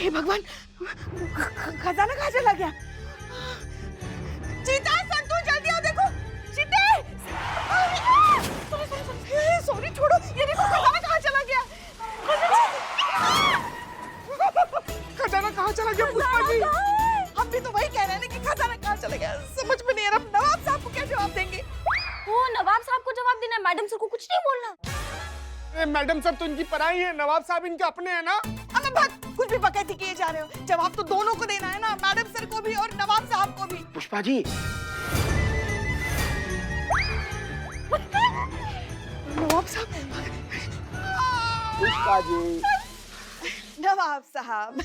हे भगवान, खजाना कहाँ चला गया? चीता, संतू, जल्दी आओ, देखो चीते। सॉरी, छोड़ो, ये देखो खजाना कहाँ चला गया? खजाना कहाँ चला गया पुष्पा जी? हम भी तो वही कह रहे हैं कि खजाना कहाँ चला गया, समझ में नहीं आ रहा। नवाब साहब को क्या जवाब देंगे? वो नवाब साहब को जवाब देना है, मैडम सर को कुछ नहीं बोलना। मैडम साहब तो इनकी पराई है, नवाब साहब इनके अपने हैं ना। अबे बस कुछ भी बकैती किए जा रहे हो, जवाब तो दोनों को देना है ना, मैडम सर को भी और नवाब साहब को भी। पुष्पा जी, नवाब साहब, पुष्पा जी, नवाब साहब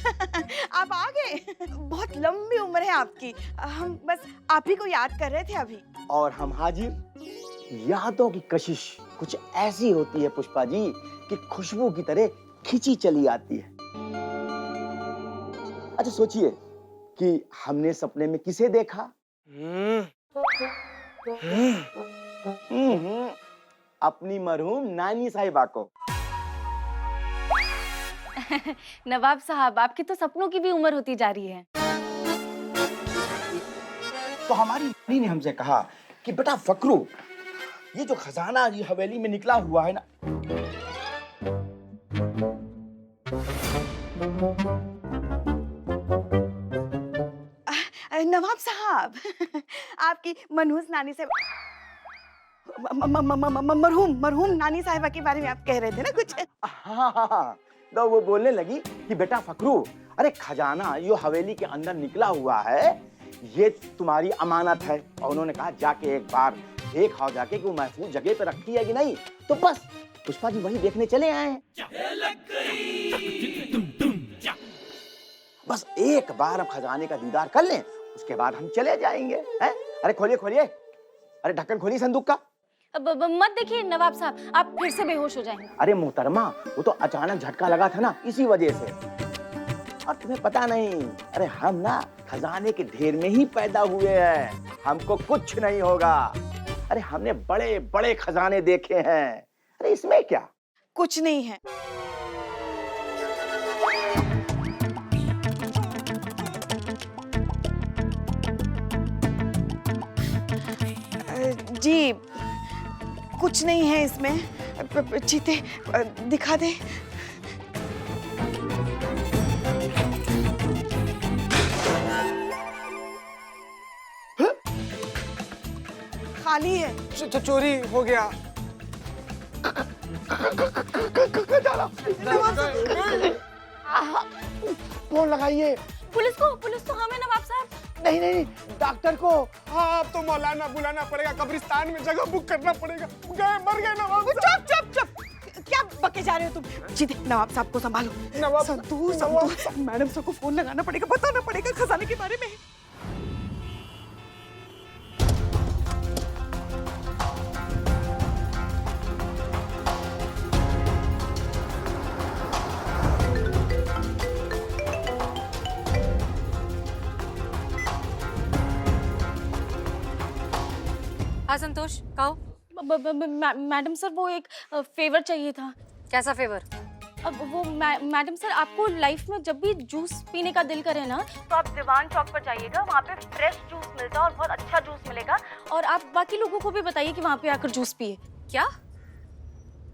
आप आ गए। बहुत लंबी उम्र है आपकी, हम बस आप ही को याद कर रहे थे अभी। और हम हाजिर। यादों की कशिश कुछ ऐसी होती है पुष्पा जी कि खुशबू की तरह खिंची चली आती है। अच्छा सोचिए कि हमने सपने में किसे देखा? अपनी मरहूम नानी साहिबा को। नवाब साहब, आपकी तो सपनों की भी उम्र होती जा रही है। तो हमारी नानी ने हमसे कहा कि बेटा फकरू, ये जो खजाना ये हवेली में निकला हुआ है ना, नवाब साहब आपकी मनहूस नानी से मरहूम नानी साहिबा के बारे में आप कह रहे थे ना कुछ? हाँ, तो वो बोलने लगी कि बेटा फकरू, अरे खजाना यो हवेली के अंदर निकला हुआ है, ये तुम्हारी अमानत है। और उन्होंने कहा जाके एक बार देख आओ जाके कि वो महफूज जगह पे रखी है कि नहीं। तो बस पुष्पा जी वही देखने चले आए हैं। बस एक बार हम खजाने का दीदार कर लें, उसके बाद हम चले जाएंगे। हैं? अरे खोलिए खोलिए, अरे ढक्कन खोलिए संदूक का। अब मत देखिए नवाब साहब, आप फिर से बेहोश हो जाएंगे। अरे मोहतरमा, वो तो अचानक झटका लगा था ना, इसी वजह से। और तुम्हें पता नहीं, अरे हम ना खजाने के ढेर में ही पैदा हुए हैं, हमको कुछ नहीं होगा। अरे हमने बड़े बड़े खजाने देखे हैं, अरे इसमें क्या? कुछ नहीं है। जी कुछ नहीं है इसमें। चीते दिखा दे। खाली है। चोरी हो गया। फोन लगाइए। पुलिस को हमें नवाब साहब। नहीं नहीं, डॉक्टर को। हाँ, अब तो मौलाना बुलाना पड़ेगा, कब्रिस्तान में जगह बुक करना पड़ेगा। गए, मर गए नवाब साहब। चुप, क्या बके जा रहे हो तुम? चीते नवाब साहब को संभालो। संतू, मैडम सर को फोन लगाना पड़ेगा, बताना पड़ेगा खजाने के बारे में। हाँ संतोष, कहो। मैडम सर, वो एक फेवर चाहिए था। कैसा फेवर? अब वो मैडम सर, आपको लाइफ में जब भी जूस पीने का दिल करे ना, तो आप दीवान चौक पर जाइएगा, वहाँ पे फ्रेश जूस मिलता है और बहुत अच्छा जूस मिलेगा। और आप बाकी लोगों को भी बताइए कि वहाँ पे आकर जूस पिए। क्या?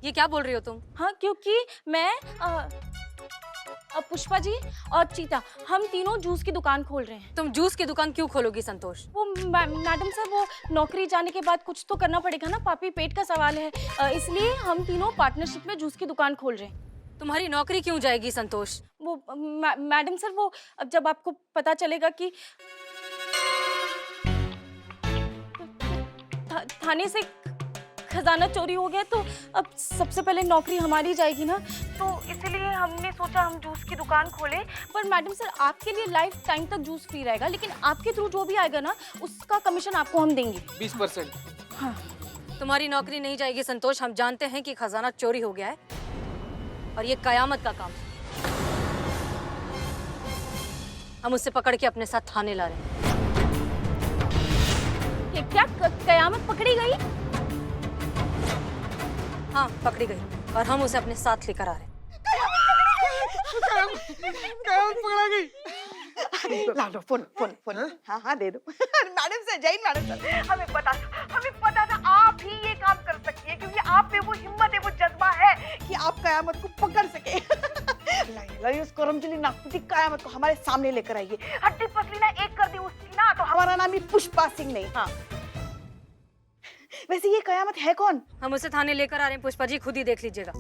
ये क्या बोल रही हो तुम? हाँ, क्योंकि मैं पुष्पा जी और चीता, हम तीनों जूस की दुकान खोल रहे हैं। तुम जूस की दुकान क्यों खोलोगी संतोष? वो मैडम सर, वो नौकरी जाने के बाद कुछ तो करना पड़ेगा ना, पापी पेट का सवाल है, इसलिए हम तीनों पार्टनरशिप में जूस की दुकान खोल रहे हैं। तुम्हारी नौकरी क्यों जाएगी संतोष? वो मैडम सर, वो अब जब आपको पता चलेगा कि थाने से खजाना चोरी हो गया, तो अब सबसे पहले नौकरी हमारी जाएगी ना, तो इसीलिए हमने सोचा हम जूस की दुकान खोले। पर मैडम सर, आपके लिए लाइफ टाइम तक जूस फ्री रहेगा, लेकिन आपके थ्रू जो भी आएगा ना, उसका कमीशन आपको हम देंगे 20%। हाँ। तुम्हारी नौकरी नहीं जाएगी संतोष, हम जानते हैं कि खजाना चोरी हो गया है और ये कयामत का काम है। हम उसे पकड़ के अपने साथ थाने ला रहे हैं। ये क्या कयामत पकड़ी गई? हाँ, पकड़ी गई और हम उसे अपने साथ लेकर आ रहे हैं। कयामत पकड़ा गई। ला लो फोन फोन फोन। हाँ हाँ दे दो। Madam sir, Jain madam sir, हमें पता था आप ही ये काम कर सकती है, क्योंकि आप में वो हिम्मत है, वो जज्बा है कि आप कयामत को पकड़ सके। लाइए उस करमचली नागपुती कयामत को हमारे सामने लेकर आइए। हड्डी पसली ना एक कर दी उसकी ना, तो हमारा नाम ही पुष्पा सिंह नहीं। हाँ वैसे ये कयामत है कौन? हम उसे थाने लेकर आ रहे हैं पुष्पा जी, खुद ही देख लीजिएगा।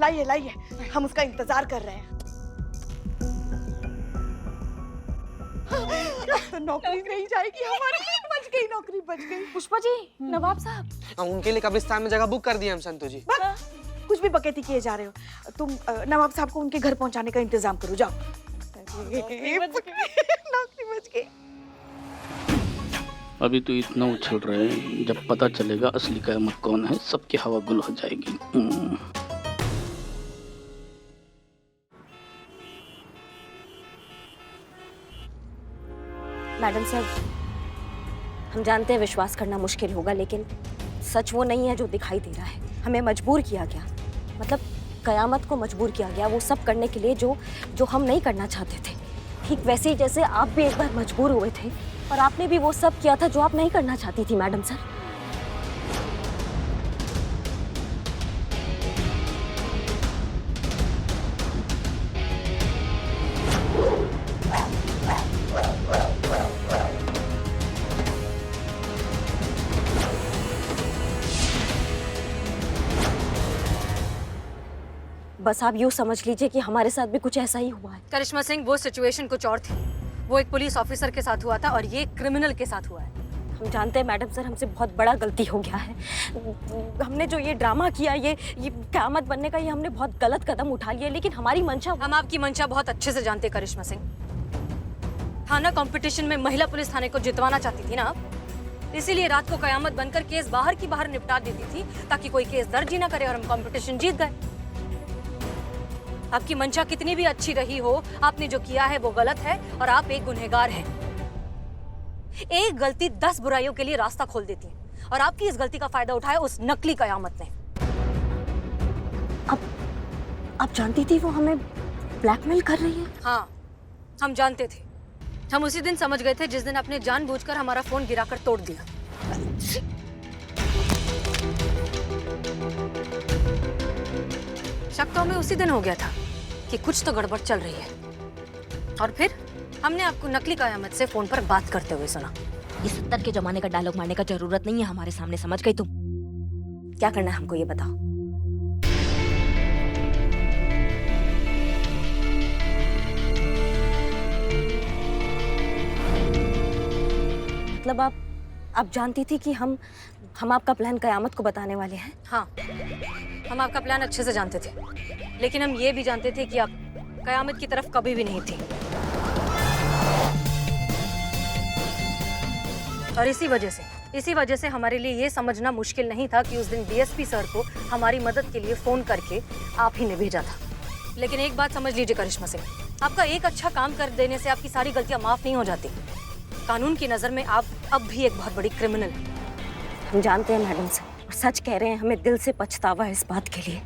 लाइए लाइए, हम उसका इंतजार कर रहे हैं। तो नौकरी नहीं जाएगी हमारी, बच गई नौकरी, बच गई। पुष्पा जी, नवाब साहब। हम उनके लिए कब्रिस्तान में जगह बुक कर दिया हम संतोष जी। कुछ भी बकैती किए जा रहे हो तुम। नवाब साहब को उनके घर पहुंचाने का इंतजाम करो, जाओ। नौकरी बच गई। अभी तो इतना उछल रहे हैं, जब पता चलेगा असली कयामत कौन है सबकी हवा गुल हो जाएगी। मैडम साहब, हम जानते हैं विश्वास करना मुश्किल होगा, लेकिन सच वो नहीं है जो दिखाई दे रहा है। हमें मजबूर किया गया, मतलब कयामत को मजबूर किया गया वो सब करने के लिए जो हम नहीं करना चाहते थे। ठीक वैसे ही जैसे आप भी एक बार मजबूर हुए थे और आपने भी वो सब किया था जो आप नहीं करना चाहती थी मैडम सर। बस आप यूँ समझ लीजिए कि हमारे साथ भी कुछ ऐसा ही हुआ है। करिश्मा सिंह, वो सिचुएशन कुछ और थी। वो एक पुलिस ऑफिसर के साथ हुआ था और ये क्रिमिनल के साथ हुआ है। हम जानते हैं मैडम सर, हमसे बहुत बड़ा गलती हो गया है। हमने जो ये ड्रामा किया, ये क़यामत बनने का, ये हमने बहुत गलत कदम उठा लिया, लेकिन हमारी मंशा। हम आपकी मंशा बहुत अच्छे से जानते हैं करिश्मा सिंह। थाना कंपटीशन में महिला पुलिस थाने को जितवाना चाहती थी ना आप, इसीलिए रात को कयामत बनकर केस बाहर की बाहर निपटा देती थी ताकि कोई केस दर्ज ही ना करे और हम कंपटीशन जीत गए। आपकी मंशा कितनी भी अच्छी रही हो, आपने जो किया है वो गलत है और आप एक गुनहगार हैं। एक गलती 10 बुराइयों के लिए रास्ता खोल देती है और आपकी इस गलती का फायदा उठाया उस नकली कयामत ने। आप जानती थी वो हमें ब्लैकमेल कर रही है? हाँ, हम जानते थे। हम उसी दिन समझ गए थे जिस दिन आपने जानबूझकर हमारा फोन गिराकर तोड़ दिया। शक तो हमें उसी दिन हो गया था कि कुछ तो गड़बड़ चल रही है, और फिर हमने आपको नकली कयामत से फोन पर बात करते हुए सुना। ये 70 के जमाने का डायलॉग मारने का जरूरत नहीं है हमारे सामने, समझ गई तुम? क्या करना है हमको ये बताओ। मतलब आप जानती थी कि हम आपका प्लान कयामत को बताने वाले हैं? हाँ, हम आपका प्लान अच्छे से जानते थे, लेकिन हम ये भी जानते थे कि आप कयामत की तरफ कभी भी नहीं थी। और इसी वजह से हमारे लिए ये समझना मुश्किल नहीं था कि उस दिन डीएसपी सर को हमारी मदद के लिए फोन करके आप ही ने भेजा था। लेकिन एक बात समझ लीजिए करिश्मा सिंह, आपका एक अच्छा काम कर देने से आपकी सारी गलतियां माफ नहीं हो जाती। कानून की नजर में आप अब भी एक बहुत बड़ी क्रिमिनल हैं। हम जानते हैं मैडम सर, और सच कह रहे हैं, हमें दिल से पछतावा है इस बात के लिए।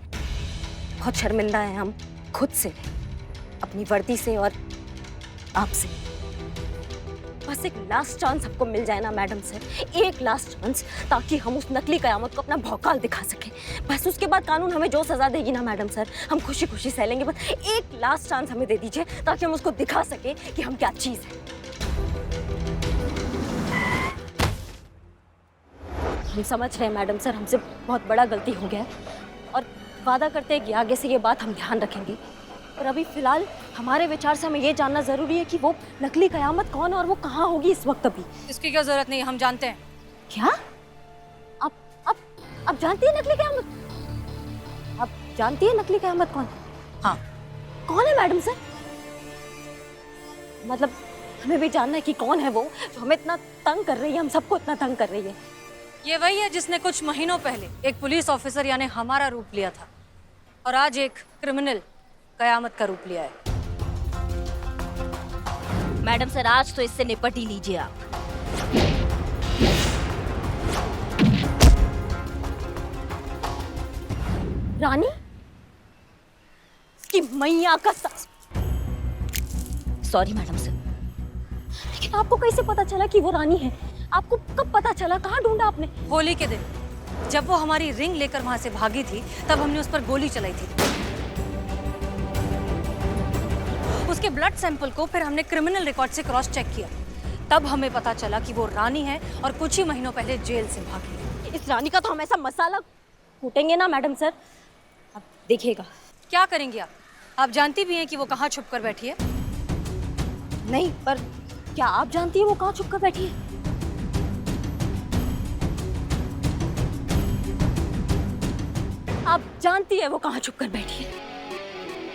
बहुत शर्मिंदा हैं हम खुद से, अपनी वर्दी से और आपसे। बस एक लास्ट चांस हमको मिल जाए ना मैडम सर, एक लास्ट चांस, ताकि हम उस नकली कयामत को अपना भौकाल दिखा सके। बस उसके बाद कानून हमें जो सजा देगी ना मैडम सर, हम खुशी खुशी सह लेंगे। बस एक लास्ट चांस हमें दे दीजिए ताकि हम उसको दिखा सके कि हम क्या चीज़ है। हम समझ रहे हैं मैडम सर, हमसे बहुत बड़ा गलती हो गया है और वादा करते हैं कि आगे से ये बात हम ध्यान रखेंगे। और अभी फिलहाल हमारे विचार से हमें ये जानना जरूरी है कि वो नकली कयामत कौन है और वो कहाँ होगी इस वक्त। अभी इसकी क्या जरूरत नहीं, हम जानते हैं। क्या आप जानती है नकली कयामत? आप जानती है नकली कयामत कौन है? हाँ। कौन है मैडम सर? मतलब हमें भी जानना है कि कौन है वो जो हमें इतना तंग कर रही है, हम सबको इतना तंग कर रही है। ये वही है जिसने कुछ महीनों पहले एक पुलिस ऑफिसर यानी हमारा रूप लिया था और आज एक क्रिमिनल कयामत का रूप लिया है। मैडम सर, आज तो इससे निपट ही लीजिए आप। रानी? आपकी मैया का सॉरी मैडम सर, लेकिन आपको कैसे पता चला कि वो रानी है? आपको कब पता चला? कहाँ ढूंढा आपने? होली के दिन जब वो हमारी रिंग लेकर वहां से भागी थी, तब हमने उस पर गोली चलाई थी। उसके ब्लड सैंपल को फिर हमने क्रिमिनल रिकॉर्ड से क्रॉस चेक किया, तब हमें पता चला कि वो रानी है और कुछ ही महीनों पहले जेल से भागी है। इस रानी का तो हम ऐसा मसाला कूटेंगे ना मैडम सर, अब देखिएगा। क्या करेंगे आप जानती भी हैं कि वो कहाँ छुप कर बैठी है? नहीं, पर क्या आप जानती हैं वो कहाँ छुप कर बैठी है? आप जानती है वो कहाँ छुप कर बैठी है?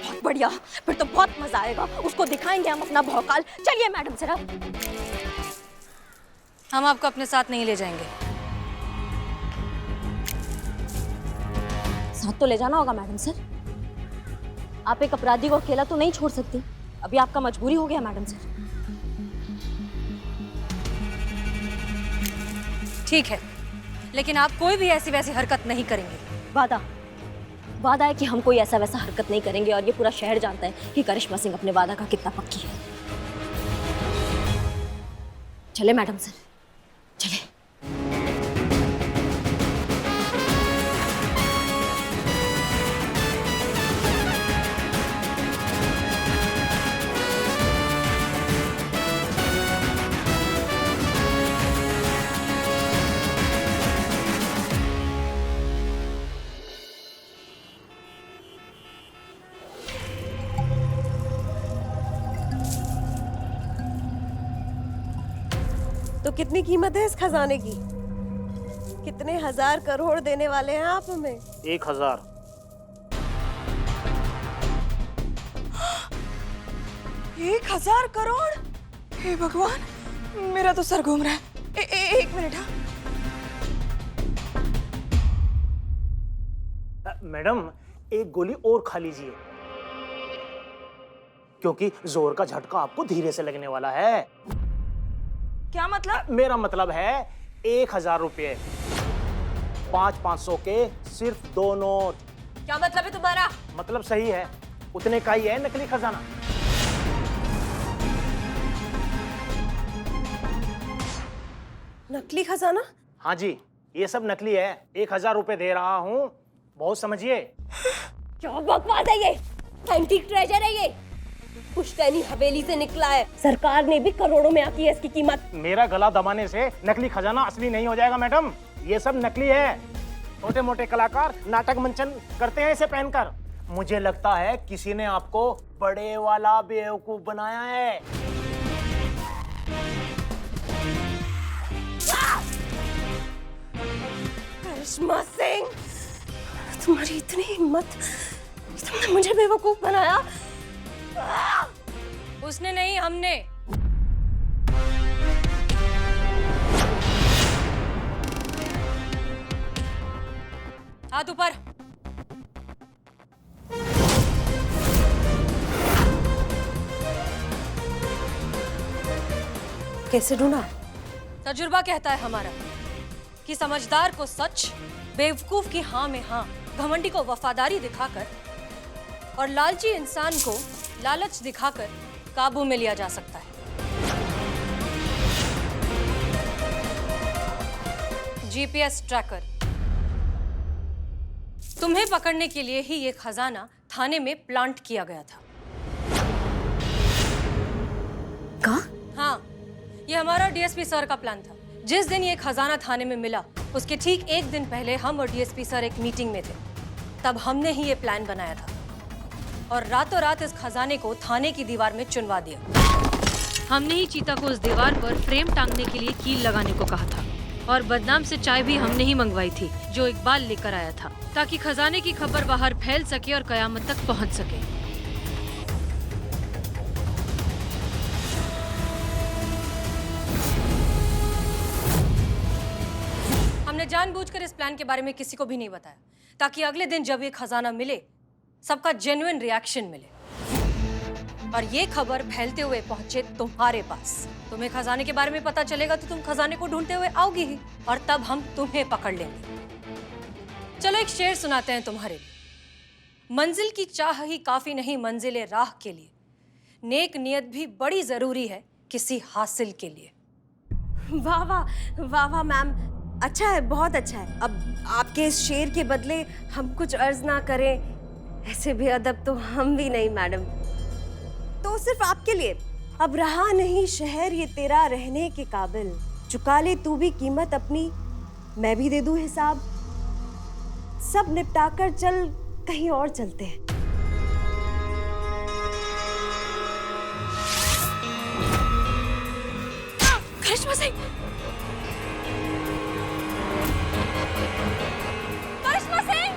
बहुत बढ़िया, फिर तो बहुत मजा आएगा। उसको दिखाएंगे हम अपना भौकाल। चलिए मैडम सर, हम आपको अपने साथ नहीं ले जाएंगे। साथ तो ले जाना होगा मैडम सर। आप एक अपराधी को अकेला तो नहीं छोड़ सकती। अभी आपका मजबूरी हो गया मैडम सर। ठीक है, लेकिन आप कोई भी ऐसी वैसी हरकत नहीं करेंगे। वादा है कि हम कोई ऐसा वैसा हरकत नहीं करेंगे, और ये पूरा शहर जानता है कि करिश्मा सिंह अपने वादा का कितना पक्की है। चले मैडम सर, चले। तो कितनी कीमत है इस खजाने की? कितने हजार करोड़ देने वाले हैं आप हमें? 1000। एक 1000 करोड़? हे भगवान, मेरा तो सर घूम रहा है। एक मिनट। हाँ, मैडम एक गोली और खा लीजिए, क्योंकि जोर का झटका आपको धीरे से लगने वाला है। क्या मतलब? मेरा मतलब है 1000 रुपये, 500 के सिर्फ 2 नोट। क्या मतलब है तुम्हारा? मतलब सही है, उतने का ही है नकली खजाना। नकली खजाना? हाँ जी, ये सब नकली है। 1000 रुपये दे रहा हूँ, बहुत समझिए। क्या बकवास है ये? एंटीक ट्रेजर है ये, पुश्तैनी हवेली से निकला है। सरकार ने भी करोड़ों में आकी है इसकी कीमत। मेरा गला दबाने से नकली खजाना असली नहीं हो जाएगा मैडम, ये सब नकली है। छोटे मोटे कलाकार नाटक मंचन करते हैं इसे पहनकर। मुझे लगता है किसी ने आपको बड़े वाला बेवकूफ बनाया है। करिश्मा सिंह, तुम्हारी इतनी हिम्मत, तुमने मुझे बेवकूफ बनाया। उसने नहीं, हमने। हाथ ऊपर। कैसे ढूंढा? तजुर्बा कहता है हमारा कि समझदार को सच, बेवकूफ की हाँ में हाँ, घमंडी को वफादारी दिखाकर और लालची इंसान को लालच दिखाकर काबू में लिया जा सकता है। GPS tracker. तुम्हें पकड़ने के लिए ही ये खजाना थाने में प्लांट किया गया था। कहाँ? हाँ, ये हमारा डीएसपी सर का प्लान था। जिस दिन ये खजाना थाने में मिला, उसके ठीक एक दिन पहले हम और डीएसपी सर एक मीटिंग में थे। तब हमने ही ये प्लान बनाया था और रातों रात इस खजाने को थाने की दीवार में चुनवा दिया। हमने ही चीता को उस दीवार पर फ्रेम टांगने के लिए कील लगाने को कहा था, और बदनाम से चाय भी हमने ही मंगवाई थी, जो इकबाल लेकर आया था, ताकि खजाने की खबर बाहर फैल सके और कयामत तक पहुंच सके। हमने जानबूझकर इस प्लान के बारे में किसी को भी नहीं बताया, ताकि अगले दिन जब ये खजाना मिले, सबका जेन्युइन रिएक्शन मिले और ये खबर फैलते हुए पहुंचे तुम्हारे पास। तुम्हें खजाने के बारे में पता चलेगा तो तुम खजाने को ढूंढते हुए आओगी ही, और तब हम तुम्हें पकड़ लेंगे। चलो एक शेर सुनाते हैं तुम्हारे लिए। मंजिल की चाह ही काफी नहीं मंजिले राह के लिए, नेक नियत भी बड़ी जरूरी है किसी हासिल के लिए। वाह वाह वाह वाह मैम, अच्छा है, बहुत अच्छा है। अब आपके इस शेर के बदले हम कुछ अर्ज ना करें, ऐसे भी अदब तो हम भी नहीं मैडम। तो सिर्फ आपके लिए, अब रहा नहीं शहर ये तेरा रहने के काबिल, चुका ले तू भी कीमत अपनी, मैं भी दे दूं हिसाब, सब निपटाकर चल कहीं और चलते हैं। करिश्मा सिंह, करिश्मा सिंह!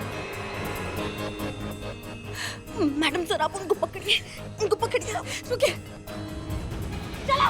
मैडम सर आप उनको पकड़िए, उनको पकड़िए, रुकिए। चलो।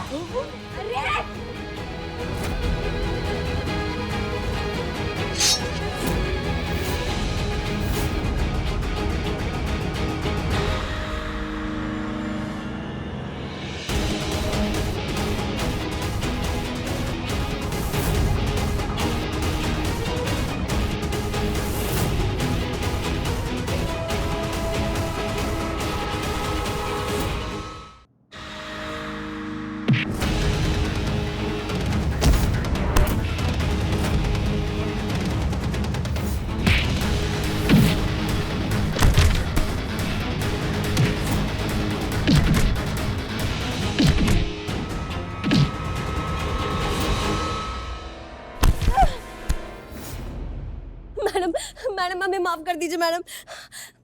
अरे मैडम हमें माफ कर दीजिए मैडम,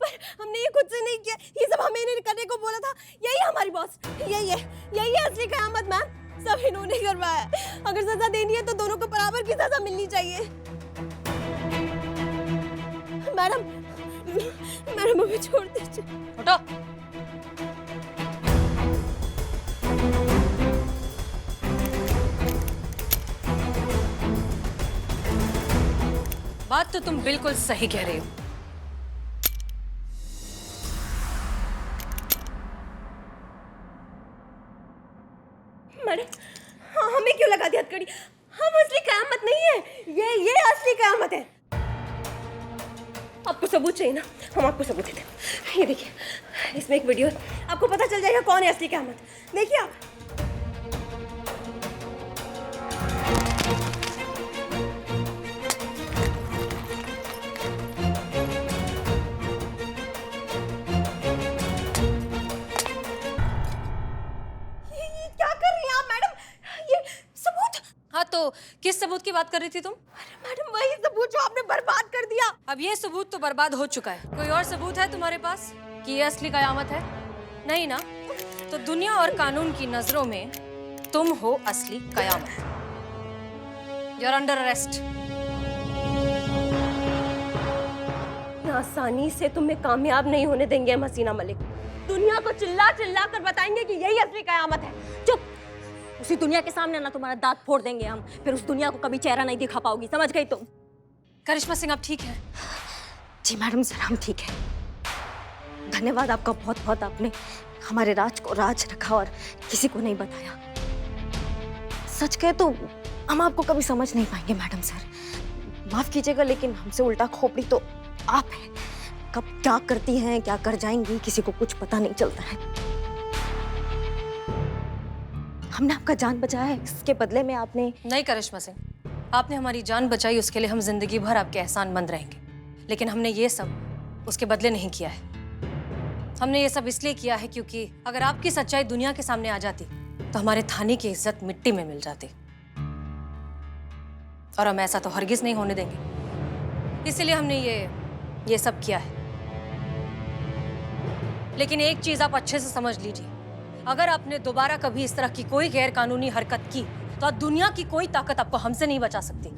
पर हमने ये खुद से नहीं किया, ये सब हमें इन्हें करने को बोला था। यही हमारी बॉस, यही है असली कयामत मैम, सब इन्होंने करवाया। अगर सजा देनी है तो दोनों को बराबर की सजा मिलनी चाहिए। मैडम हमें छोड़ दीजिए। उठो। बात तो तुम बिल्कुल सही कह रही हो। मैडम हमें क्यों लगा दी हथकड़ी? हम असली कयामत नहीं है, ये असली कयामत है। आपको सबूत चाहिए ना, हम आपको सबूत देते हैं। ये देखिए, इसमें एक वीडियो है, आपको पता चल जाएगा कौन है असली कयामत। देखिए आप। तो किस सबूत की बात कर रही थी तुम? अरे मैडम वही सबूत जो आपने बर्बाद कर दिया। अब ये सबूत तो बर्बाद हो चुका है। कोई और सबूत है तुम्हारे पास कि ये असली कयामत है? नहीं ना? तो दुनिया और कानून की नजरों में तुम हो असली कयामत। You're under arrest। आसानी से तुम्हें कामयाब नहीं होने देंगे हम हसीना मलिक। दुनिया को चिल्ला चिल्ला कर बताएंगे कि यही असली कयामत है। चुप! उसी दुनिया के सामने ना तुम्हारा दांत फोड़ देंगे हम, फिर उस दुनिया को कभी चेहरा नहीं दिखा पाओगी, समझ गई तुम? करिश्मा सिंह आप ठीक है? जी मैडम सर, हम ठीक है। धन्यवाद आपका बहुत बहुत, आपने हमारे राज को राज रखा और किसी को नहीं बताया। सच कहे तो हम आपको कभी समझ नहीं पाएंगे मैडम सर, माफ कीजिएगा, लेकिन हमसे उल्टा खोपड़ी तो आप हैं। कब क्या करती हैं, क्या कर जाएंगी, किसी को कुछ पता नहीं चलता है। हमने आपका जान बचाया है, इसके बदले में आपने... नहीं करिश्मा सिंह, आपने हमारी जान बचाई, उसके लिए हम जिंदगी भर आपके एहसानमंद रहेंगे। लेकिन हमने ये सब उसके बदले नहीं किया है। हमने ये सब इसलिए किया है क्योंकि अगर आपकी सच्चाई दुनिया के सामने आ जाती तो हमारे थाने की इज्जत मिट्टी में मिल जाती, और हम ऐसा तो हरगिज नहीं होने देंगे। इसलिए हमने ये सब किया है। लेकिन एक चीज आप अच्छे से समझ लीजिए, अगर आपने दोबारा कभी इस तरह की कोई गैर कानूनी हरकत की तो दुनिया की कोई ताकत आपको हमसे नहीं बचा सकती।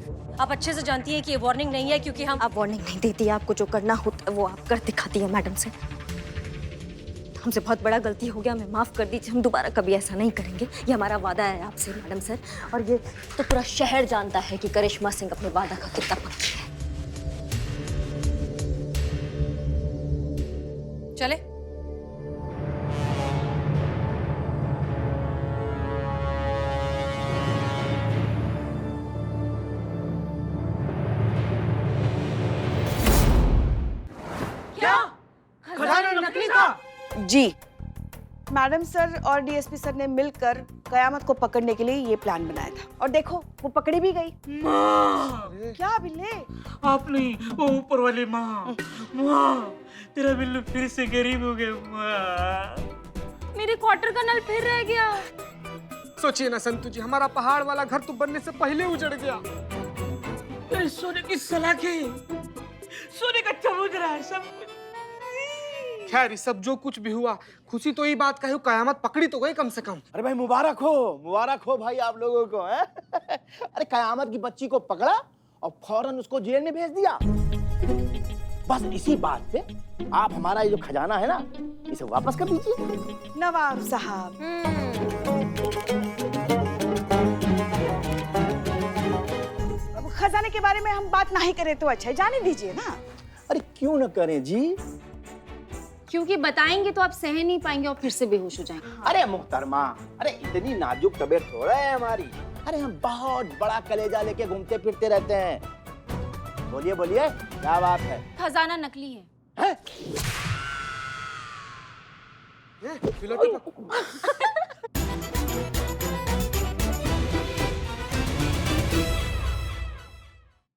आप अच्छे से जानती हैं कि ये वार्निंग नहीं है, क्योंकि हम... आप वार्निंग नहीं देती, आपको जो करना होता है वो आप कर दिखाती है मैडम सर। हमसे बहुत बड़ा गलती हो गया, हमें माफ कर दीजिए, हम दोबारा कभी ऐसा नहीं करेंगे, ये हमारा वादा है आपसे मैडम सर। और ये तो पूरा शहर जानता है कि करिश्मा सिंह अपने वादा का कितना पक्की है। चले। जी, मैडम सर और डीएसपी सर ने मिलकर कयामत को पकड़ने के लिए ये प्लान बनाया था और देखो वो पकड़ी भी गई। क्या बिल्ले? आप नहीं, वो ऊपर वाली माँ। माँ, तेरा बिल्लू फिर से गरीब हो गया माँ। मेरे क्वार्टर का नल फिर रह गया। सोचिए ना संतु जी, हमारा पहाड़ वाला घर तो बनने से पहले उजड़ गया। अरे सोने की सलाखें, सोने का चबूतरा है सब कुछ। खैर ये सब जो कुछ भी हुआ, खुशी तो ये बात का है कयामत पकड़ी तो गई कम से कम। अरे भाई मुबारक हो भाई आप लोगों को हैं? अरे कयामत की बच्ची को पकड़ा और फौरन उसको जेल में भेज दिया। बस इसी बात पे आप हमारा ये जो खजाना है ना, इसे वापस कर दीजिए। नवाब साहब, अब खजाने के बारे में हम बात नहीं करें तो अच्छा है, जाने दीजिए ना। अरे क्यों न करें जी? क्योंकि बताएंगे तो आप सह नहीं पाएंगे और फिर से बेहोश हो जाएंगे। अरे मुहतरमा, अरे इतनी नाजुक तबीयत थोड़ा है हमारी। अरे हम बहुत बड़ा कलेजा लेके घूमते फिरते रहते हैं। बोलिए बोलिए, क्या बात है? खजाना नकली है। हैं? फिलौटी